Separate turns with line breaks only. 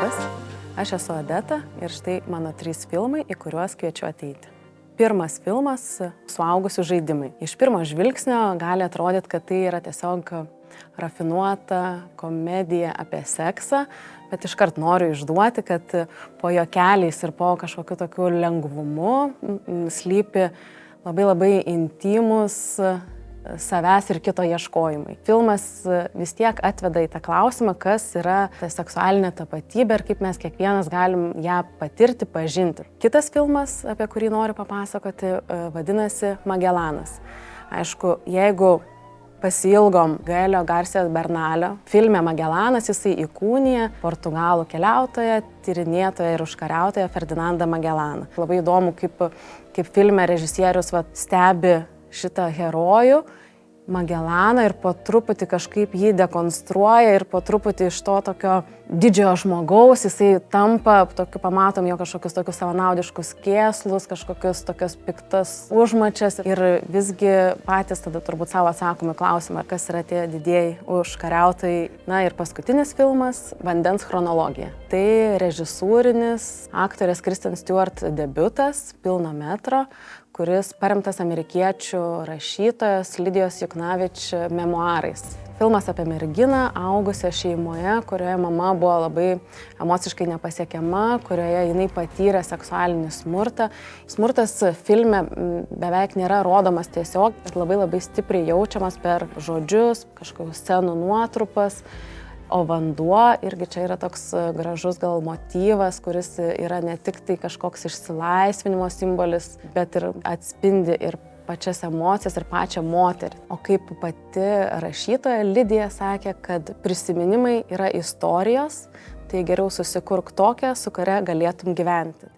labas, aš esu Odeta ir štai mano 3 filmai, į kuriuos kviečiu ateiti. Pirmas filmas – suaugusių žaidimai. Iš pirmo žvilgsnio gali atrodyti, kad tai yra tiesiog rafinuota komedija apie seksą, bet iškart noriu išduoti, kad po juokeliais ir po kažkokiu tokiu lengvumu slypi labai intymus savęs ir kito ieškojimai. Filmas vis tiek atveda į tą klausimą, kas yra ta seksualinė tapatybė ir kaip mes kiekvienas galim ją patirti, pažinti. Kitas filmas, apie kurį noriu papasakoti, vadinasi Magelanas. Aišku, jeigu pasiilgom Gaelio Garcia Bernalio, filme Magelanas jisai įkūnija portugalų keliautoją, tyrinėtoją ir užkariautoją Ferdinandą Magelaną. Labai įdomu, kaip filme režisierius stebi šitą herojų, Magelaną, ir po truputį kažkaip jį dekonstruoja ir po truputį iš to tokio didžiojo žmogaus jisai tampa, pamatom jo kažkokius tokius savanaudiškus kėslus, kažkokius tokias piktas užmačias ir visgi patys tada turbūt savo atsakome klausimą, kas yra tie didieji užkariautojai. Na ir paskutinis filmas – Vandens chronologija. Tai režisūrinis aktorės Kristen Stewart debiutas, pilno metro, kuris paremtas amerikiečių rašytojos Lidijos Juknavič memuarais. Filmas apie merginą, augusią šeimoje, kurioje mama buvo labai emociškai nepasiekiama, kurioje jinai patyrė seksualinį smurtą. Smurtas filme beveik nėra rodomas tiesiog, bet labai stipriai jaučiamas per žodžius, kažkokius scenų nuotrupas. O vanduo irgi čia yra toks gražus gal motyvas, kuris yra ne tik tai kažkoks išsilaisvinimo simbolis, bet ir atspindi ir pačias emocijas ir pačią moterį. O kaip pati rašytoja Lidija sakė, kad prisiminimai yra istorijos, tai geriau susikurk tokią, su kuria galėtum gyventi.